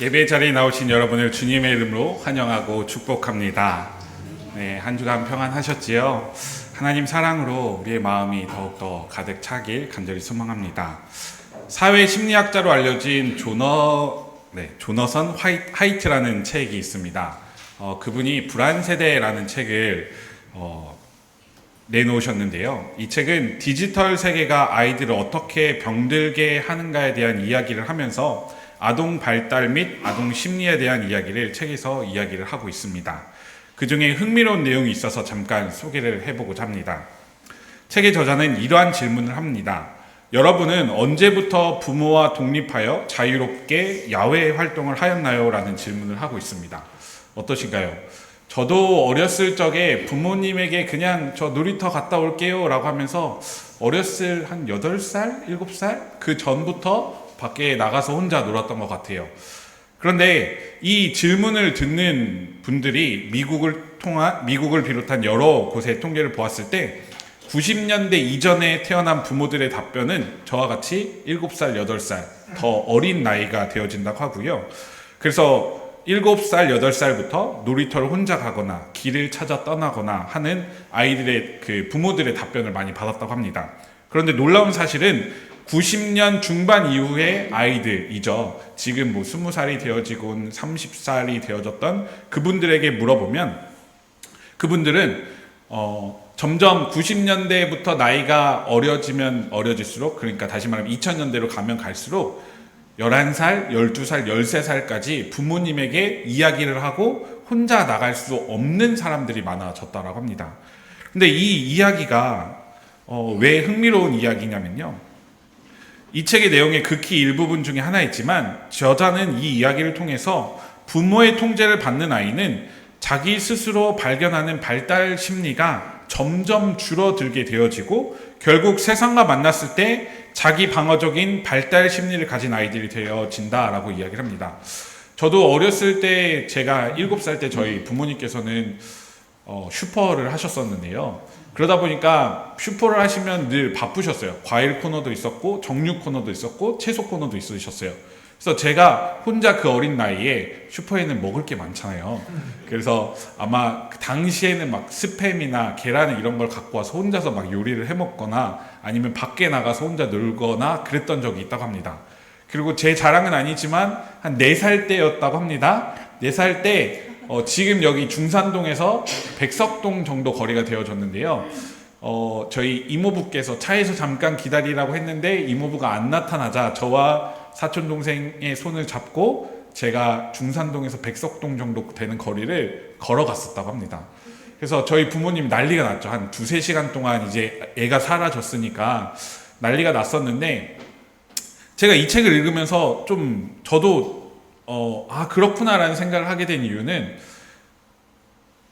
예배 자리에 나오신 여러분을 주님의 이름으로 환영하고 축복합니다. 네, 한 주간 평안하셨지요? 하나님 사랑으로 우리의 마음이 더욱더 가득 차길 간절히 소망합니다. 사회 심리학자로 알려진 조너선 하이트라는 책이 있습니다. 그분이 불안세대라는 책을 내놓으셨는데요. 이 책은 디지털 세계가 아이들을 어떻게 병들게 하는가에 대한 이야기를 하면서 아동 발달 및 아동 심리에 대한 이야기를 책에서 이야기를 하고 있습니다. 그 중에 흥미로운 내용이 있어서 잠깐 소개를 해보고자 합니다. 책의 저자는 이러한 질문을 합니다. 여러분은 언제부터 부모와 독립하여 자유롭게 야외 활동을 하였나요? 라는 질문을 하고 있습니다. 어떠신가요? 저도 어렸을 적에 부모님에게 그냥 저 놀이터 갔다 올게요 라고 하면서 어렸을 한 8살, 7살? 그 전부터 밖에 나가서 혼자 놀았던 것 같아요. 그런데 이 질문을 듣는 분들이 미국을 비롯한 여러 곳의 통계를 보았을 때 90년대 이전에 태어난 부모들의 답변은 저와 같이 7살, 8살 더 어린 나이가 되어진다고 하고요. 그래서 7살, 8살부터 놀이터를 혼자 가거나 길을 찾아 떠나거나 하는 아이들의 부모들의 답변을 많이 받았다고 합니다. 그런데 놀라운 사실은 90년 중반 이후의 아이들이죠. 지금 20살이 되어지고 30살이 되어졌던 그분들에게 물어보면 그분들은 점점 90년대부터 나이가 어려지면 어려질수록, 그러니까 다시 말하면 2000년대로 가면 갈수록 11살, 12살, 13살까지 부모님에게 이야기를 하고 혼자 나갈 수 없는 사람들이 많아졌다고 합니다. 근데 이 이야기가 왜 흥미로운 이야기냐면요. 이 책의 내용의 극히 일부분 중에 하나이지만 저자는 이 이야기를 통해서 부모의 통제를 받는 아이는 자기 스스로 발견하는 발달 심리가 점점 줄어들게 되어지고 결국 세상과 만났을 때 자기 방어적인 발달 심리를 가진 아이들이 되어진다라고 이야기를 합니다. 저도 어렸을 때 제가 7살 때 저희 부모님께서는 슈퍼를 하셨었는데요. 그러다 보니까 슈퍼를 하시면 늘 바쁘셨어요. 과일 코너도 있었고 정육 코너도 있었고 채소 코너도 있으셨어요. 그래서 제가 혼자 그 어린 나이에 슈퍼에는 먹을 게 많잖아요. 그래서 아마 그 당시에는 막 스팸이나 계란 이런 걸 갖고 와서 혼자서 막 요리를 해 먹거나 아니면 밖에 나가서 혼자 놀거나 그랬던 적이 있다고 합니다. 그리고 제 자랑은 아니지만 한 4살 때였다고 합니다. 4살 때 지금 여기 중산동에서 백석동 정도 거리가 되어졌는데요. 저희 이모부께서 차에서 잠깐 기다리라고 했는데 이모부가 안 나타나자 저와 사촌 동생의 손을 잡고 제가 중산동에서 백석동 정도 되는 거리를 걸어갔었다고 합니다. 그래서 저희 부모님 난리가 났죠. 한 2-3시간 동안 이제 애가 사라졌으니까 난리가 났었는데 제가 이 책을 읽으면서 좀 저도 그렇구나라는 생각을 하게 된 이유는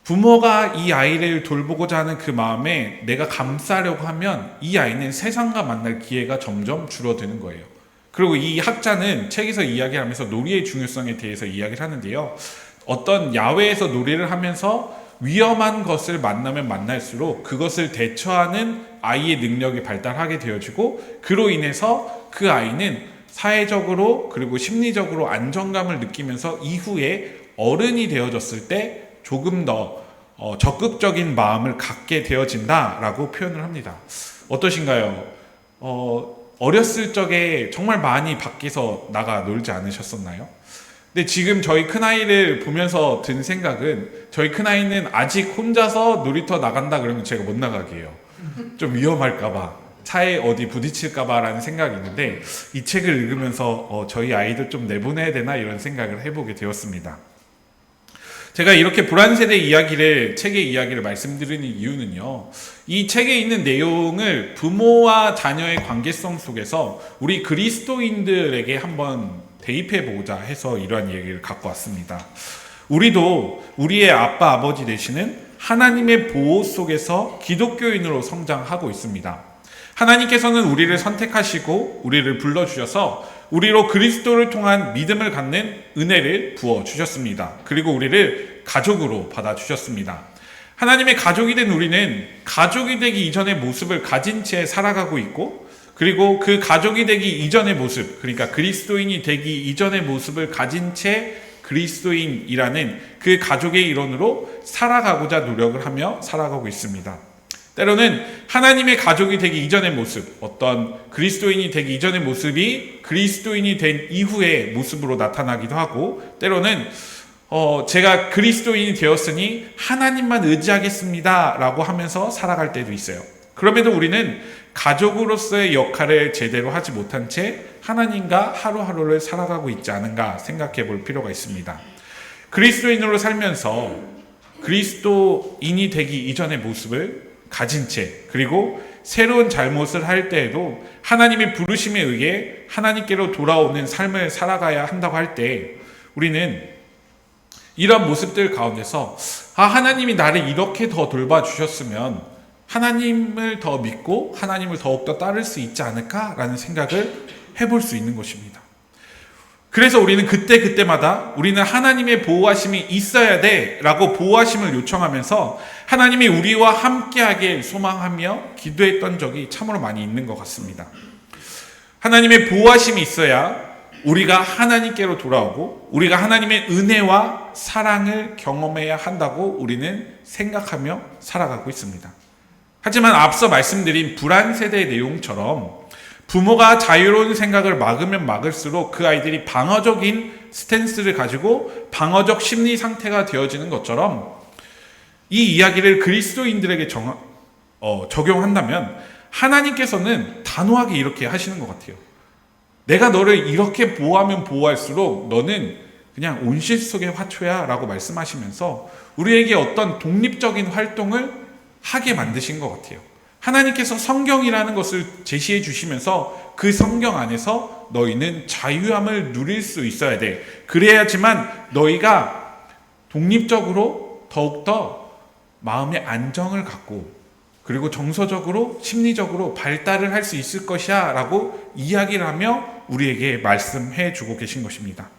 부모가 이 아이를 돌보고자 하는 그 마음에 내가 감싸려고 하면 이 아이는 세상과 만날 기회가 점점 줄어드는 거예요. 그리고 이 학자는 책에서 이야기하면서 놀이의 중요성에 대해서 이야기를 하는데요. 어떤 야외에서 놀이를 하면서 위험한 것을 만나면 만날수록 그것을 대처하는 아이의 능력이 발달하게 되어지고 그로 인해서 그 아이는 사회적으로 그리고 심리적으로 안정감을 느끼면서 이후에 어른이 되어졌을 때 조금 더 적극적인 마음을 갖게 되어진다라고 표현을 합니다. 어떠신가요? 어렸을 적에 정말 많이 밖에서 나가 놀지 않으셨었나요? 근데 지금 저희 큰아이를 보면서 든 생각은 저희 큰아이는 아직 혼자서 놀이터 나간다 그러면 제가 못 나가게 해요. 좀 위험할까봐. 차에 어디 부딪힐까봐 라는 생각이 있는데 이 책을 읽으면서 저희 아이들 좀 내보내야 되나 이런 생각을 해보게 되었습니다. 제가 이렇게 불안세대 책의 이야기를 말씀드리는 이유는요. 이 책에 있는 내용을 부모와 자녀의 관계성 속에서 우리 그리스도인들에게 한번 대입해보고자 해서 이러한 얘기를 갖고 왔습니다. 우리도 우리의 아빠, 아버지 되시는 하나님의 보호 속에서 기독교인으로 성장하고 있습니다. 하나님께서는 우리를 선택하시고 우리를 불러주셔서 우리로 그리스도를 통한 믿음을 갖는 은혜를 부어주셨습니다. 그리고 우리를 가족으로 받아주셨습니다. 하나님의 가족이 된 우리는 가족이 되기 이전의 모습을 가진 채 살아가고 있고 그리고 그 가족이 되기 이전의 모습, 그러니까 그리스도인이 되기 이전의 모습을 가진 채 그리스도인이라는 그 가족의 일원으로 살아가고자 노력을 하며 살아가고 있습니다. 때로는 하나님의 가족이 되기 이전의 모습, 어떤 그리스도인이 되기 이전의 모습이 그리스도인이 된 이후의 모습으로 나타나기도 하고, 때로는 제가 그리스도인이 되었으니 하나님만 의지하겠습니다 라고 하면서 살아갈 때도 있어요. 그럼에도 우리는 가족으로서의 역할을 제대로 하지 못한 채 하나님과 하루하루를 살아가고 있지 않은가 생각해 볼 필요가 있습니다. 그리스도인으로 살면서 그리스도인이 되기 이전의 모습을 가진 채, 그리고 새로운 잘못을 할 때에도 하나님의 부르심에 의해 하나님께로 돌아오는 삶을 살아가야 한다고 할 때, 우리는 이런 모습들 가운데서 하나님이 나를 이렇게 더 돌봐주셨으면 하나님을 더 믿고 하나님을 더욱더 따를 수 있지 않을까라는 생각을 해볼 수 있는 것입니다. 그래서 우리는 그때마다 우리는 하나님의 보호하심이 있어야 돼 라고 보호하심을 요청하면서 하나님이 우리와 함께하길 소망하며 기도했던 적이 참으로 많이 있는 것 같습니다. 하나님의 보호하심이 있어야 우리가 하나님께로 돌아오고 우리가 하나님의 은혜와 사랑을 경험해야 한다고 우리는 생각하며 살아가고 있습니다. 하지만 앞서 말씀드린 불안 세대의 내용처럼 부모가 자유로운 생각을 막으면 막을수록 그 아이들이 방어적인 스탠스를 가지고 방어적 심리 상태가 되어지는 것처럼 이 이야기를 그리스도인들에게 적용한다면 하나님께서는 단호하게 이렇게 하시는 것 같아요. 내가 너를 이렇게 보호하면 보호할수록 너는 그냥 온실 속의 화초야 라고 말씀하시면서 우리에게 어떤 독립적인 활동을 하게 만드신 것 같아요. 하나님께서 성경이라는 것을 제시해 주시면서 그 성경 안에서 너희는 자유함을 누릴 수 있어야 돼. 그래야지만 너희가 독립적으로 더욱더 마음의 안정을 갖고 그리고 정서적으로 심리적으로 발달을 할 수 있을 것이야 라고 이야기를 하며 우리에게 말씀해 주고 계신 것입니다.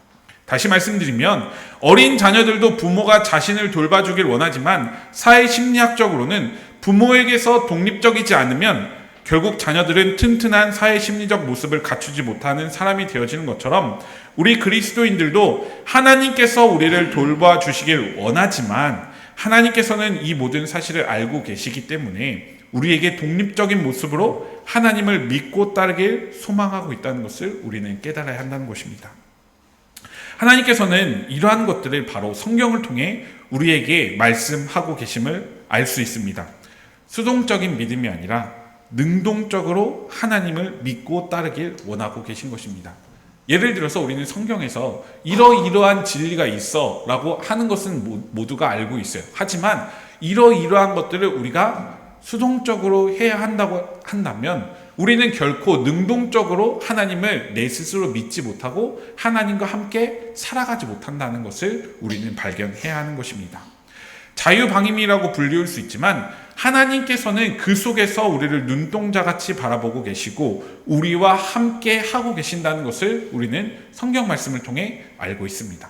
다시 말씀드리면 어린 자녀들도 부모가 자신을 돌봐주길 원하지만 사회 심리학적으로는 부모에게서 독립적이지 않으면 결국 자녀들은 튼튼한 사회 심리적 모습을 갖추지 못하는 사람이 되어지는 것처럼 우리 그리스도인들도 하나님께서 우리를 돌봐주시길 원하지만 하나님께서는 이 모든 사실을 알고 계시기 때문에 우리에게 독립적인 모습으로 하나님을 믿고 따르길 소망하고 있다는 것을 우리는 깨달아야 한다는 것입니다. 하나님께서는 이러한 것들을 바로 성경을 통해 우리에게 말씀하고 계심을 알 수 있습니다. 수동적인 믿음이 아니라 능동적으로 하나님을 믿고 따르길 원하고 계신 것입니다. 예를 들어서 우리는 성경에서 이러이러한 진리가 있어 라고 하는 것은 모두가 알고 있어요. 하지만 이러이러한 것들을 우리가 수동적으로 해야 한다고 한다면 우리는 결코 능동적으로 하나님을 내 스스로 믿지 못하고 하나님과 함께 살아가지 못한다는 것을 우리는 발견해야 하는 것입니다. 자유방임이라고 불리울 수 있지만 하나님께서는 그 속에서 우리를 눈동자같이 바라보고 계시고 우리와 함께 하고 계신다는 것을 우리는 성경 말씀을 통해 알고 있습니다.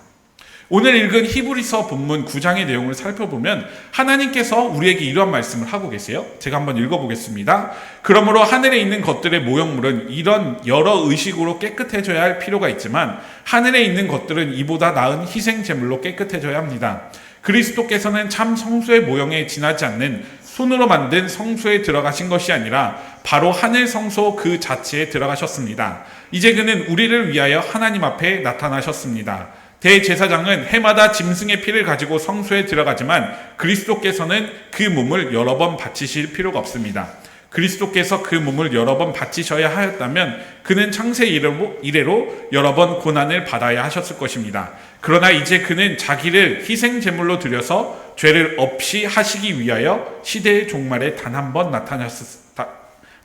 오늘 읽은 히브리서 본문 9장의 내용을 살펴보면 하나님께서 우리에게 이러한 말씀을 하고 계세요. 제가 한번 읽어보겠습니다. 그러므로 하늘에 있는 것들의 모형물은 이런 여러 의식으로 깨끗해져야 할 필요가 있지만 하늘에 있는 것들은 이보다 나은 희생 제물로 깨끗해져야 합니다. 그리스도께서는 참 성소의 모형에 지나지 않는 손으로 만든 성소에 들어가신 것이 아니라 바로 하늘 성소 그 자체에 들어가셨습니다. 이제 그는 우리를 위하여 하나님 앞에 나타나셨습니다. 대제사장은 해마다 짐승의 피를 가지고 성소에 들어가지만 그리스도께서는 그 몸을 여러 번 바치실 필요가 없습니다. 그리스도께서 그 몸을 여러 번 바치셔야 하였다면 그는 창세 이래로 여러 번 고난을 받아야 하셨을 것입니다. 그러나 이제 그는 자기를 희생 제물로 드려서 죄를 없이 하시기 위하여 시대의 종말에 단 한 번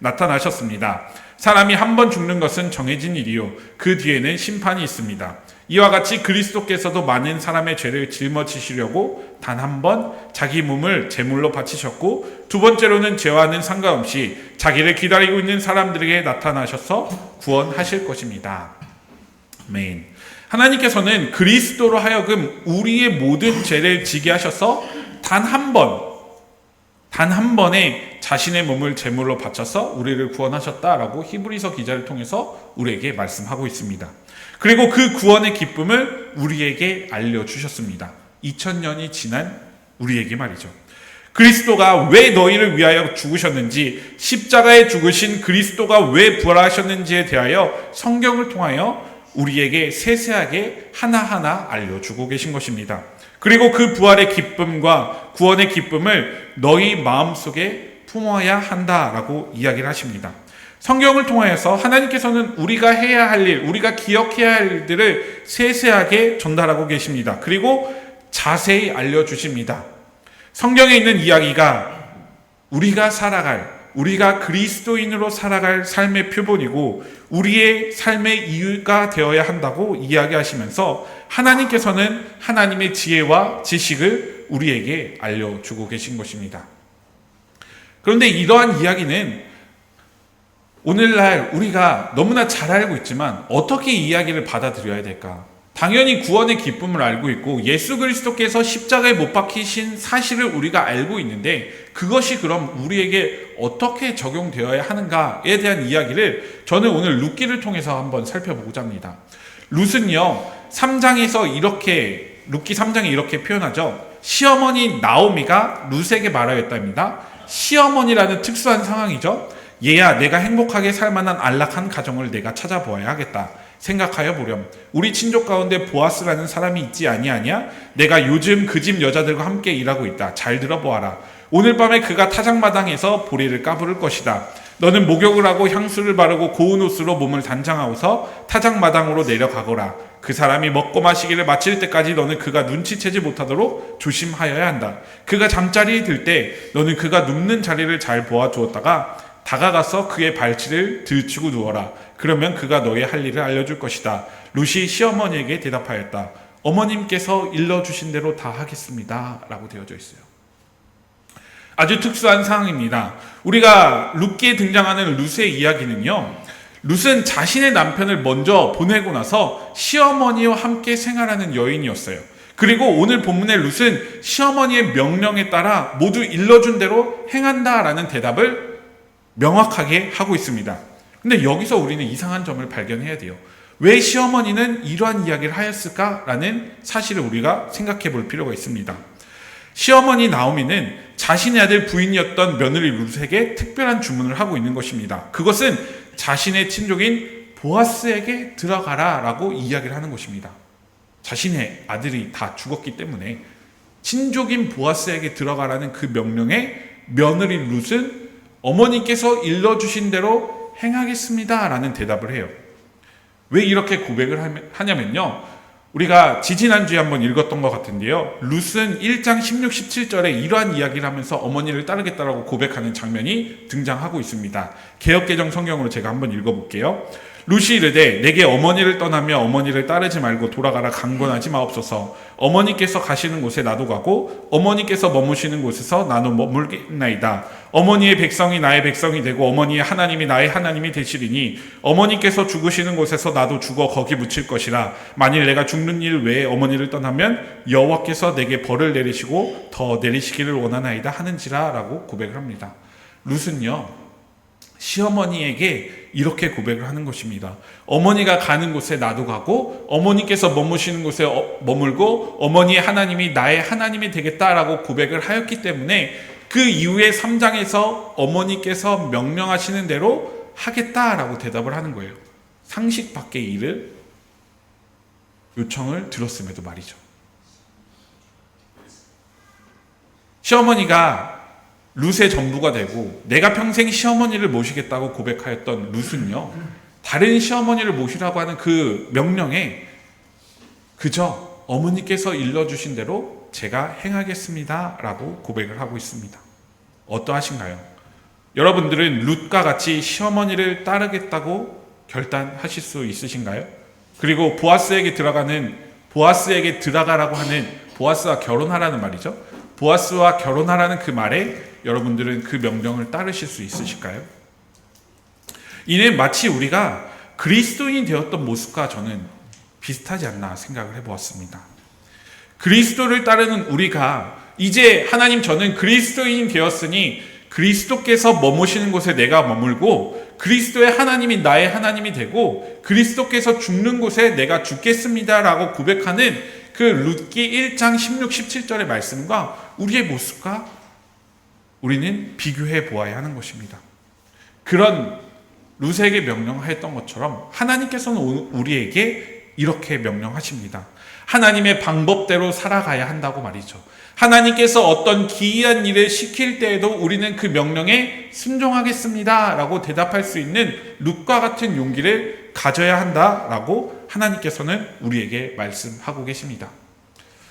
나타나셨습니다. 사람이 한 번 죽는 것은 정해진 일이요 그 뒤에는 심판이 있습니다. 이와 같이 그리스도께서도 많은 사람의 죄를 짊어지시려고 단 한 번 자기 몸을 제물로 바치셨고 두 번째로는 죄와는 상관없이 자기를 기다리고 있는 사람들에게 나타나셔서 구원하실 것입니다. 아멘. 하나님께서는 그리스도로 하여금 우리의 모든 죄를 지게 하셔서 단 한 번의 자신의 몸을 제물로 바쳐서 우리를 구원하셨다라고 히브리서 기자를 통해서 우리에게 말씀하고 있습니다. 그리고 그 구원의 기쁨을 우리에게 알려주셨습니다. 2000년이 지난 우리에게 말이죠. 그리스도가 왜 너희를 위하여 죽으셨는지, 십자가에 죽으신 그리스도가 왜 부활하셨는지에 대하여 성경을 통하여 우리에게 세세하게 하나하나 알려주고 계신 것입니다. 그리고 그 부활의 기쁨과 구원의 기쁨을 너희 마음속에 품어야 한다라고 이야기를 하십니다. 성경을 통하여서 하나님께서는 우리가 해야 할 일, 우리가 기억해야 할 일들을 세세하게 전달하고 계십니다. 그리고 자세히 알려주십니다. 성경에 있는 이야기가 우리가 그리스도인으로 살아갈 삶의 표본이고 우리의 삶의 이유가 되어야 한다고 이야기하시면서 하나님께서는 하나님의 지혜와 지식을 우리에게 알려주고 계신 것입니다. 그런데 이러한 이야기는 오늘날 우리가 너무나 잘 알고 있지만 어떻게 이 이야기를 받아들여야 될까? 당연히 구원의 기쁨을 알고 있고 예수 그리스도께서 십자가에 못 박히신 사실을 우리가 알고 있는데 그것이 그럼 우리에게 어떻게 적용되어야 하는가에 대한 이야기를 저는 오늘 룻기를 통해서 한번 살펴보고자 합니다. 룻은요, 3장에서 룻기 3장에 이렇게 표현하죠. 시어머니 나오미가 룻에게 말하였답니다. 시어머니라는 특수한 상황이죠. 얘야, 내가 행복하게 살 만한 안락한 가정을 내가 찾아보아야 하겠다. 생각하여 보렴. 우리 친족 가운데 보아스라는 사람이 있지 아니하냐? 내가 요즘 그 집 여자들과 함께 일하고 있다. 잘 들어보아라. 오늘 밤에 그가 타작마당에서 보리를 까부를 것이다. 너는 목욕을 하고 향수를 바르고 고운 옷으로 몸을 단장하고서 타작마당으로 내려가거라. 그 사람이 먹고 마시기를 마칠 때까지 너는 그가 눈치채지 못하도록 조심하여야 한다. 그가 잠자리에 들 때 너는 그가 눕는 자리를 잘 보아주었다가 다가가서 그의 발치를 들치고 누워라. 그러면 그가 너의 할 일을 알려줄 것이다. 룻이 시어머니에게 대답하였다. 어머님께서 일러주신 대로 다 하겠습니다. 라고 되어져 있어요. 아주 특수한 상황입니다. 우리가 룻기에 등장하는 룻의 이야기는요, 룻은 자신의 남편을 먼저 보내고 나서 시어머니와 함께 생활하는 여인이었어요. 그리고 오늘 본문의 룻은 시어머니의 명령에 따라 모두 일러준 대로 행한다라는 대답을 명확하게 하고 있습니다. 근데 여기서 우리는 이상한 점을 발견해야 돼요. 왜 시어머니는 이러한 이야기를 하였을까라는 사실을 우리가 생각해 볼 필요가 있습니다. 시어머니 나오미는 자신의 아들 부인이었던 며느리 룻에게 특별한 주문을 하고 있는 것입니다. 그것은 자신의 친족인 보아스에게 들어가라 라고 이야기를 하는 것입니다. 자신의 아들이 다 죽었기 때문에 친족인 보아스에게 들어가라는 그 명령에 며느리 룻은 어머니께서 일러주신 대로 행하겠습니다 라는 대답을 해요. 왜 이렇게 고백을 하냐면요, 우리가 지지난주에 한번 읽었던 것 같은데요, 룻은 1장 16, 17절에 이러한 이야기를 하면서 어머니를 따르겠다라고 고백하는 장면이 등장하고 있습니다. 개역개정 성경으로 제가 한번 읽어볼게요. 룻이 이르되 내게 어머니를 떠나며 어머니를 따르지 말고 돌아가라 강권하지 마옵소서. 어머니께서 가시는 곳에 나도 가고 어머니께서 머무시는 곳에서 나도 머물겠나이다. 어머니의 백성이 나의 백성이 되고 어머니의 하나님이 나의 하나님이 되시리니 어머니께서 죽으시는 곳에서 나도 죽어 거기 묻힐 것이라. 만일 내가 죽는 일 외에 어머니를 떠나면 여호와께서 내게 벌을 내리시고 더 내리시기를 원하나이다 하는지라 라고 고백을 합니다. 룻은요, 시어머니에게 이렇게 고백을 하는 것입니다. 어머니가 가는 곳에 나도 가고 어머니께서 머무시는 곳에 머물고 어머니의 하나님이 나의 하나님이 되겠다라고 고백을 하였기 때문에 그 이후에 3장에서 어머니께서 명령하시는 대로 하겠다라고 대답을 하는 거예요. 상식 밖의 일을 요청을 들었음에도 말이죠. 시어머니가 룻의 전부가 되고 내가 평생 시어머니를 모시겠다고 고백하였던 룻은요, 다른 시어머니를 모시라고 하는 그 명령에 그저 어머니께서 일러주신 대로 제가 행하겠습니다 라고 고백을 하고 있습니다. 어떠하신가요? 여러분들은 룻과 같이 시어머니를 따르겠다고 결단하실 수 있으신가요? 그리고 보아스에게 들어가라고 하는, 보아스와 결혼하라는 말이죠. 보아스와 결혼하라는 그 말에 여러분들은 그 명령을 따르실 수 있으실까요? 이는 마치 우리가 그리스도인이 되었던 모습과 저는 비슷하지 않나 생각을 해보았습니다. 그리스도를 따르는 우리가 이제 하나님, 저는 그리스도인이 되었으니 그리스도께서 머무시는 곳에 내가 머물고 그리스도의 하나님이 나의 하나님이 되고 그리스도께서 죽는 곳에 내가 죽겠습니다라고 고백하는 그 룻기 1장 16, 17절의 말씀과 우리의 모습과 우리는 비교해 보아야 하는 것입니다. 그런 룻에게 명령하였던 것처럼 하나님께서는 우리에게 이렇게 명령하십니다. 하나님의 방법대로 살아가야 한다고 말이죠. 하나님께서 어떤 기이한 일을 시킬 때에도 우리는 그 명령에 순종하겠습니다 라고 대답할 수 있는 룻과 같은 용기를 가져야 한다라고 하나님께서는 우리에게 말씀하고 계십니다.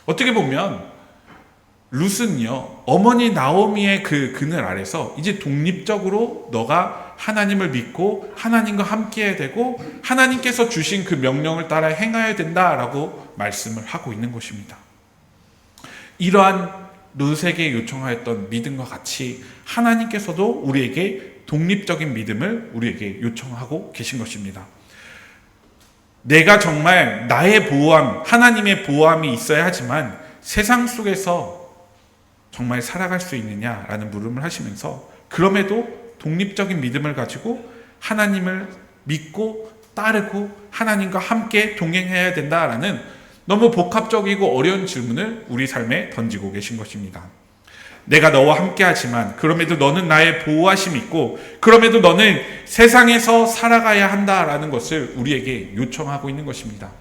어떻게 보면 룻은요, 어머니 나오미의 그 그늘 아래서 이제 독립적으로 너가 하나님을 믿고 하나님과 함께해야 되고 하나님께서 주신 그 명령을 따라 행해야 된다라고 말씀을 하고 있는 것입니다. 이러한 룻에게 요청하였던 믿음과 같이 하나님께서도 우리에게 독립적인 믿음을 우리에게 요청하고 계신 것입니다. 내가 정말 나의 보호함, 하나님의 보호함이 있어야 하지만 세상 속에서 정말 살아갈 수 있느냐라는 물음을 하시면서 그럼에도 독립적인 믿음을 가지고 하나님을 믿고 따르고 하나님과 함께 동행해야 된다라는 너무 복합적이고 어려운 질문을 우리 삶에 던지고 계신 것입니다. 내가 너와 함께 하지만 그럼에도 너는 나의 보호하심이 있고 그럼에도 너는 세상에서 살아가야 한다라는 것을 우리에게 요청하고 있는 것입니다.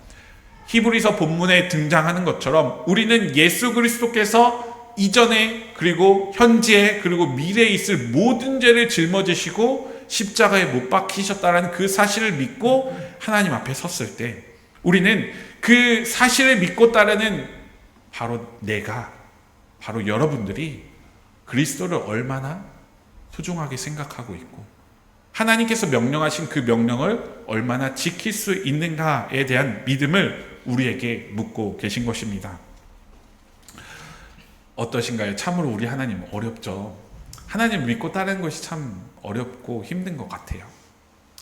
히브리서 본문에 등장하는 것처럼 우리는 예수 그리스도께서 이전에 그리고 현재에 그리고 미래에 있을 모든 죄를 짊어지시고 십자가에 못 박히셨다라는 그 사실을 믿고 하나님 앞에 섰을 때 우리는 그 사실을 믿고 따르는 바로 내가, 바로 여러분들이 그리스도를 얼마나 소중하게 생각하고 있고 하나님께서 명령하신 그 명령을 얼마나 지킬 수 있는가에 대한 믿음을 우리에게 묻고 계신 것입니다. 어떠신가요? 참으로 우리 하나님 어렵죠. 하나님 믿고 따르는 것이 참 어렵고 힘든 것 같아요.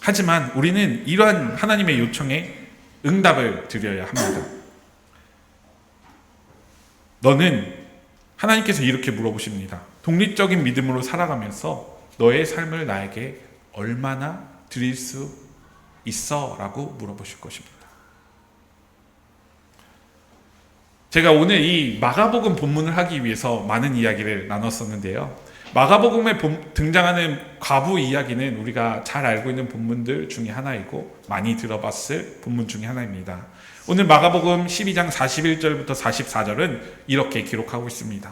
하지만 우리는 이러한 하나님의 요청에 응답을 드려야 합니다. 너는 하나님께서 이렇게 물어보십니다. 독립적인 믿음으로 살아가면서 너의 삶을 나에게 얼마나 드릴 수 있어? 라고 물어보실 것입니다. 제가 오늘 이 마가복음 본문을 하기 위해서 많은 이야기를 나눴었는데요. 마가복음에 등장하는 과부 이야기는 우리가 잘 알고 있는 본문들 중에 하나이고 많이 들어봤을 본문 중에 하나입니다. 오늘 마가복음 12장 41절부터 44절은 이렇게 기록하고 있습니다.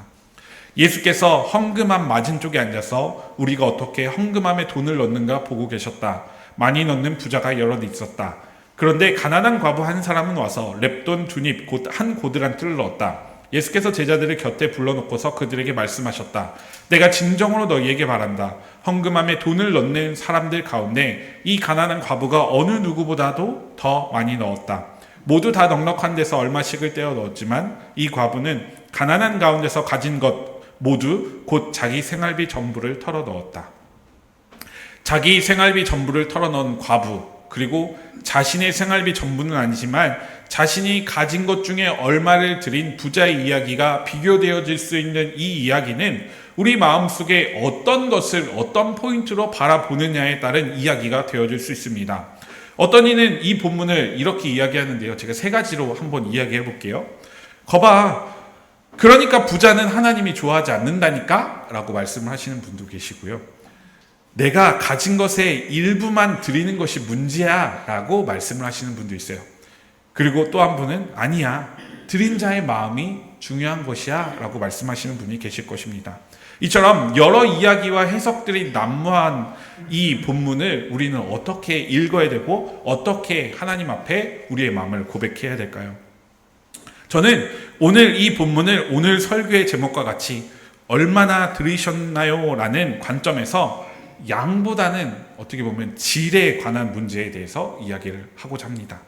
예수께서 헌금함 맞은쪽에 앉아서 우리가 어떻게 헌금함에 돈을 넣는가 보고 계셨다. 많이 넣는 부자가 여럿 있었다. 그런데 가난한 과부 한 사람은 와서 렙돈 2닙 곧 한 고드란트를 넣었다. 예수께서 제자들을 곁에 불러놓고서 그들에게 말씀하셨다. 내가 진정으로 너희에게 말한다. 헌금함에 돈을 넣는 사람들 가운데 이 가난한 과부가 어느 누구보다도 더 많이 넣었다. 모두 다 넉넉한 데서 얼마씩을 떼어 넣었지만 이 과부는 가난한 가운데서 가진 것 모두 곧 자기 생활비 전부를 털어 넣었다. 자기 생활비 전부를 털어 넣은 과부, 그리고 자신의 생활비 전부는 아니지만 자신이 가진 것 중에 얼마를 드린 부자의 이야기가 비교되어질 수 있는 이 이야기는 우리 마음속에 어떤 것을 어떤 포인트로 바라보느냐에 따른 이야기가 되어질 수 있습니다. 어떤 이는 이 본문을 이렇게 이야기하는데요. 제가 3가지로 한번 이야기해 볼게요. 거봐, 그러니까 부자는 하나님이 좋아하지 않는다니까? 라고 말씀을 하시는 분도 계시고요. 내가 가진 것의 일부만 드리는 것이 문제야 라고 말씀을 하시는 분도 있어요. 그리고 또 한 분은 아니야, 드린 자의 마음이 중요한 것이야 라고 말씀하시는 분이 계실 것입니다. 이처럼 여러 이야기와 해석들이 난무한 이 본문을 우리는 어떻게 읽어야 되고 어떻게 하나님 앞에 우리의 마음을 고백해야 될까요? 저는 오늘 이 본문을 오늘 설교의 제목과 같이 얼마나 들으셨나요? 라는 관점에서 양보다는 어떻게 보면 질에 관한 문제에 대해서 이야기를 하고자 합니다.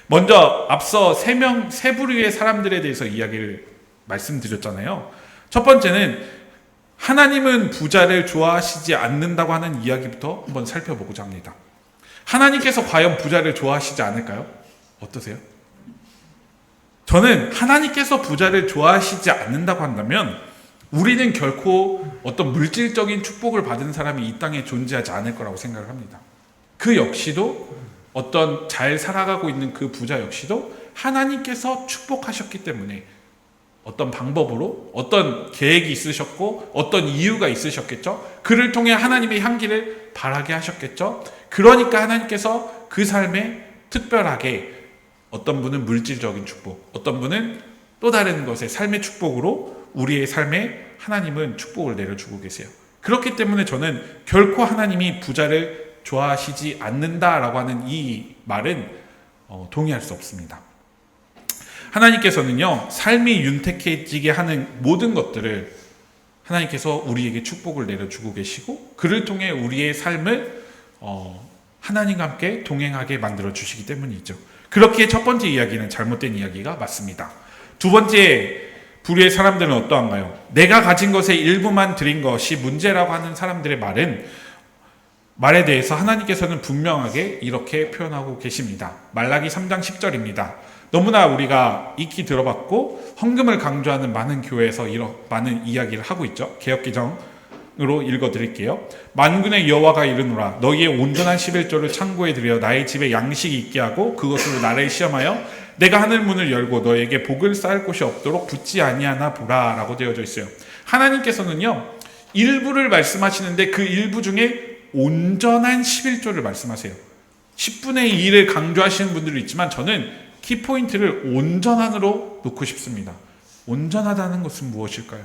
먼저 앞서 세 부류의 사람들에 대해서 이야기를 말씀드렸잖아요. 첫 번째는 하나님은 부자를 좋아하시지 않는다고 하는 이야기부터 한번 살펴보고자 합니다. 하나님께서 과연 부자를 좋아하시지 않을까요? 어떠세요? 저는 하나님께서 부자를 좋아하시지 않는다고 한다면 우리는 결코 어떤 물질적인 축복을 받은 사람이 이 땅에 존재하지 않을 거라고 생각을 합니다. 그 역시도 어떤 잘 살아가고 있는 그 부자 역시도 하나님께서 축복하셨기 때문에 어떤 방법으로 어떤 계획이 있으셨고 어떤 이유가 있으셨겠죠. 그를 통해 하나님의 향기를 바라게 하셨겠죠. 그러니까 하나님께서 그 삶에 특별하게 어떤 분은 물질적인 축복, 어떤 분은 또 다른 것의 삶의 축복으로 우리의 삶에 하나님은 축복을 내려주고 계세요. 그렇기 때문에 저는 결코 하나님이 부자를 좋아하시지 않는다라고 하는 이 말은 동의할 수 없습니다. 하나님께서는요, 삶이 윤택해지게 하는 모든 것들을 하나님께서 우리에게 축복을 내려주고 계시고 그를 통해 우리의 삶을 하나님과 함께 동행하게 만들어 주시기 때문이죠. 그렇기에 첫 번째 이야기는 잘못된 이야기가 맞습니다. 두 번째 부류의 사람들은 어떠한가요? 내가 가진 것의 일부만 드린 것이 문제라고 하는 사람들의 말에 대해서 하나님께서는 분명하게 이렇게 표현하고 계십니다. 말라기 3장 10절입니다. 너무나 우리가 익히 들어봤고 헌금을 강조하는 많은 교회에서 이런 많은 이야기를 하고 있죠. 개역개정으로 읽어드릴게요. 만군의 여호와가 이르노라 너희의 온전한 11조를 창고에 들여 나의 집에 양식이 있게 하고 그것으로 나를 시험하여 내가 하늘 문을 열고 너에게 복을 쌓을 곳이 없도록 붙지 아니하나 보라 라고 되어져 있어요. 하나님께서는요 일부를 말씀하시는데 그 일부 중에 온전한 11조를 말씀하세요. 10분의 2를 강조하시는 분들도 있지만 저는 키포인트를 온전한으로 놓고 싶습니다. 온전하다는 것은 무엇일까요?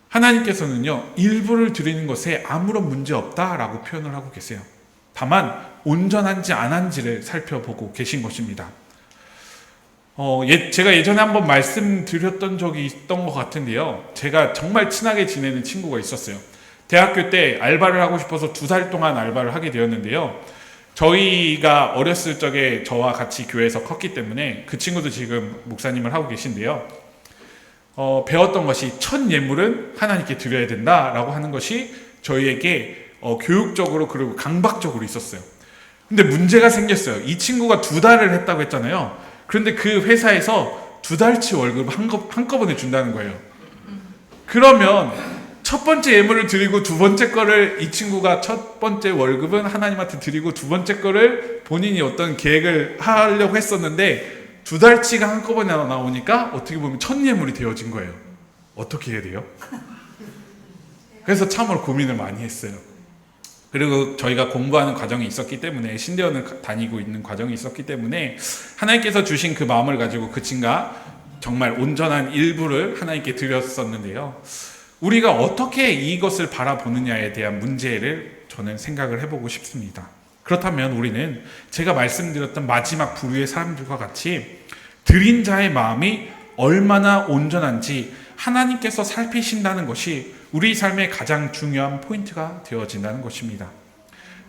하나님께서는요 일부를 드리는 것에 아무런 문제 없다라고 표현을 하고 계세요. 다만 온전한지 안 한지를 살펴보고 계신 것입니다. 제가 예전에 한번 말씀드렸던 적이 있던 것 같은데요. 제가 정말 친하게 지내는 친구가 있었어요. 대학교 때 알바를 하고 싶어서 2달 동안 알바를 하게 되었는데요. 저희가 어렸을 적에 저와 같이 교회에서 컸기 때문에 그 친구도 지금 목사님을 하고 계신데요. 배웠던 것이 첫 예물은 하나님께 드려야 된다라고 하는 것이 저희에게 교육적으로 그리고 강박적으로 있었어요. 근데 문제가 생겼어요. 이 친구가 2달을 했다고 했잖아요. 그런데 그 회사에서 2달치 월급을 한꺼번에 준다는 거예요. 그러면 첫 번째 예물을 드리고 두 번째 거를 이 친구가 첫 번째 월급은 하나님한테 드리고 두 번째 거를 본인이 어떤 계획을 하려고 했었는데 2달치가 한꺼번에 나오니까 어떻게 보면 첫 예물이 되어진 거예요. 어떻게 해야 돼요? 그래서 참으로 고민을 많이 했어요. 그리고 저희가 공부하는 과정이 있었기 때문에 신대원을 다니고 있는 과정이 있었기 때문에 하나님께서 주신 그 마음을 가지고 그 친구가 정말 온전한 일부를 하나님께 드렸었는데요. 우리가 어떻게 이것을 바라보느냐에 대한 문제를 저는 생각을 해보고 싶습니다. 그렇다면 우리는 제가 말씀드렸던 마지막 부류의 사람들과 같이 드린 자의 마음이 얼마나 온전한지 하나님께서 살피신다는 것이 우리 삶의 가장 중요한 포인트가 되어진다는 것입니다.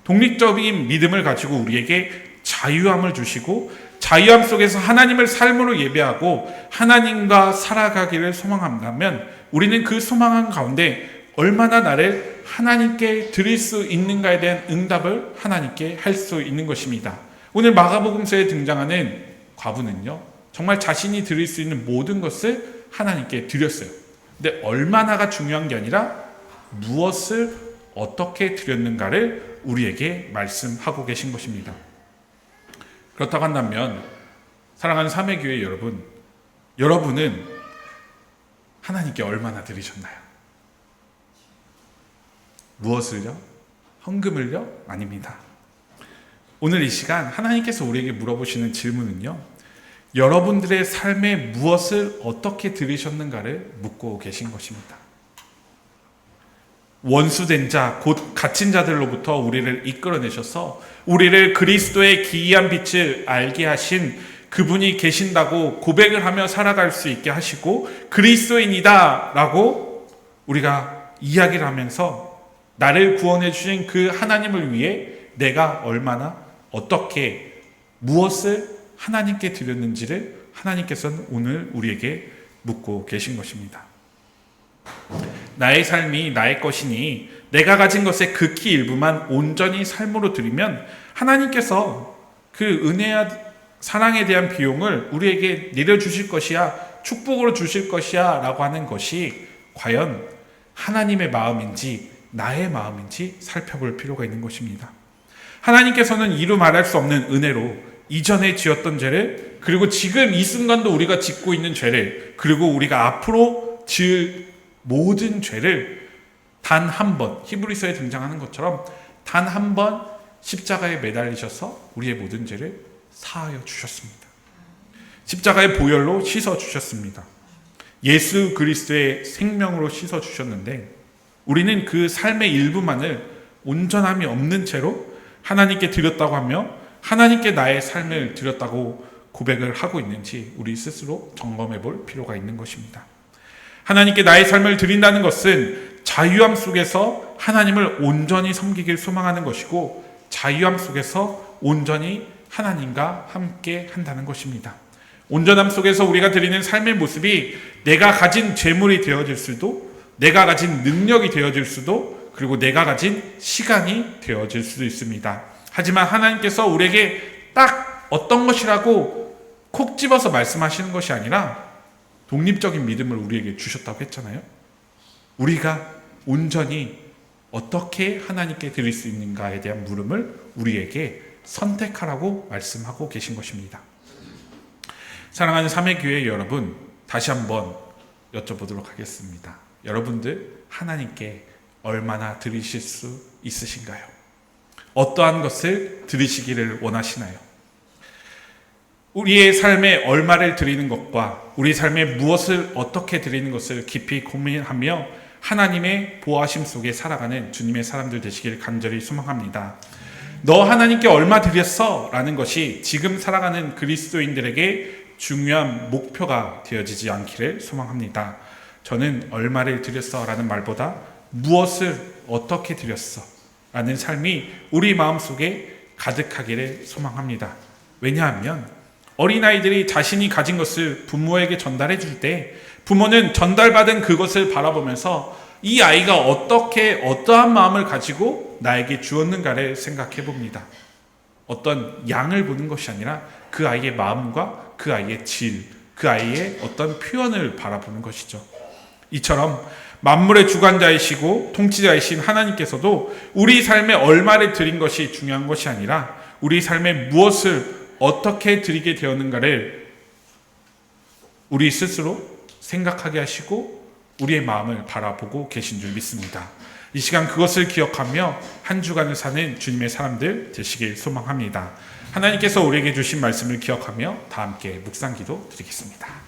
독립적인 믿음을 가지고 우리에게 자유함을 주시고 자유함 속에서 하나님을 삶으로 예배하고 하나님과 살아가기를 소망한다면 우리는 그 소망한 가운데 얼마나 나를 하나님께 드릴 수 있는가에 대한 응답을 하나님께 할 수 있는 것입니다. 오늘 마가복음서에 등장하는 과부는요 정말 자신이 드릴 수 있는 모든 것을 하나님께 드렸어요. 근데 얼마나가 중요한 게 아니라 무엇을 어떻게 드렸는가를 우리에게 말씀하고 계신 것입니다. 그렇다고 한다면 사랑하는 삼회교회 여러분, 여러분은 하나님께 얼마나 드리셨나요? 무엇을요? 헌금을요? 아닙니다. 오늘 이 시간 하나님께서 우리에게 물어보시는 질문은요, 여러분들의 삶에 무엇을 어떻게 드리셨는가를 묻고 계신 것입니다. 원수된 자, 곧 갇힌 자들로부터 우리를 이끌어내셔서 우리를 그리스도의 기이한 빛을 알게 하신 그분이 계신다고 고백을 하며 살아갈 수 있게 하시고 그리스도인이다 라고 우리가 이야기를 하면서 나를 구원해 주신 그 하나님을 위해 내가 얼마나 어떻게 무엇을 하나님께 드렸는지를 하나님께서는 오늘 우리에게 묻고 계신 것입니다. 나의 삶이 나의 것이니 내가 가진 것의 극히 일부만 온전히 삶으로 드리면 하나님께서 그 은혜와 사랑에 대한 비용을 우리에게 내려주실 것이야, 축복으로 주실 것이야 라고 하는 것이 과연 하나님의 마음인지 나의 마음인지 살펴볼 필요가 있는 것입니다. 하나님께서는 이루 말할 수 없는 은혜로 이전에 지었던 죄를, 그리고 지금 이 순간도 우리가 짓고 있는 죄를, 그리고 우리가 앞으로 지을 모든 죄를 단 한 번, 히브리서에 등장하는 것처럼 단 한 번 십자가에 매달리셔서 우리의 모든 죄를 사하여 주셨습니다. 십자가의 보혈로 씻어 주셨습니다. 예수 그리스도의 생명으로 씻어 주셨는데, 우리는 그 삶의 일부만을 온전함이 없는 채로 하나님께 드렸다고 하며 하나님께 나의 삶을 드렸다고 고백을 하고 있는지 우리 스스로 점검해 볼 필요가 있는 것입니다. 하나님께 나의 삶을 드린다는 것은 자유함 속에서 하나님을 온전히 섬기길 소망하는 것이고, 자유함 속에서 온전히 하나님과 함께 한다는 것입니다. 온전함 속에서 우리가 드리는 삶의 모습이 내가 가진 재물이 되어질 수도, 내가 가진 능력이 되어질 수도, 그리고 내가 가진 시간이 되어질 수도 있습니다. 하지만 하나님께서 우리에게 딱 어떤 것이라고 콕 집어서 말씀하시는 것이 아니라 독립적인 믿음을 우리에게 주셨다고 했잖아요. 우리가 온전히 어떻게 하나님께 드릴 수 있는가에 대한 물음을 우리에게 선택하라고 말씀하고 계신 것입니다. 사랑하는 삼회교회 여러분, 다시 한번 여쭤보도록 하겠습니다. 여러분들 하나님께 얼마나 드리실 수 있으신가요? 어떠한 것을 드리시기를 원하시나요? 우리의 삶에 얼마를 드리는 것과 우리 삶에 무엇을 어떻게 드리는 것을 깊이 고민하며 하나님의 보호하심 속에 살아가는 주님의 사람들 되시길 간절히 소망합니다. 너 하나님께 얼마 드렸어? 라는 것이 지금 살아가는 그리스도인들에게 중요한 목표가 되어지지 않기를 소망합니다. 저는 얼마를 드렸어? 라는 말보다 무엇을 어떻게 드렸어? 라는 삶이 우리 마음속에 가득하기를 소망합니다. 왜냐하면 어린아이들이 자신이 가진 것을 부모에게 전달해 줄 때 부모는 전달받은 그것을 바라보면서 이 아이가 어떠한 마음을 가지고 나에게 주었는가를 생각해 봅니다. 어떤 양을 보는 것이 아니라 그 아이의 마음과 그 아이의 질, 그 아이의 어떤 표현을 바라보는 것이죠. 이처럼 만물의 주관자이시고 통치자이신 하나님께서도 우리 삶에 얼마를 드린 것이 중요한 것이 아니라 우리 삶에 무엇을 어떻게 드리게 되었는가를 우리 스스로 생각하게 하시고 우리의 마음을 바라보고 계신 줄 믿습니다. 이 시간 그것을 기억하며 한 주간을 사는 주님의 사람들 되시길 소망합니다. 하나님께서 우리에게 주신 말씀을 기억하며 다 함께 묵상 기도 드리겠습니다.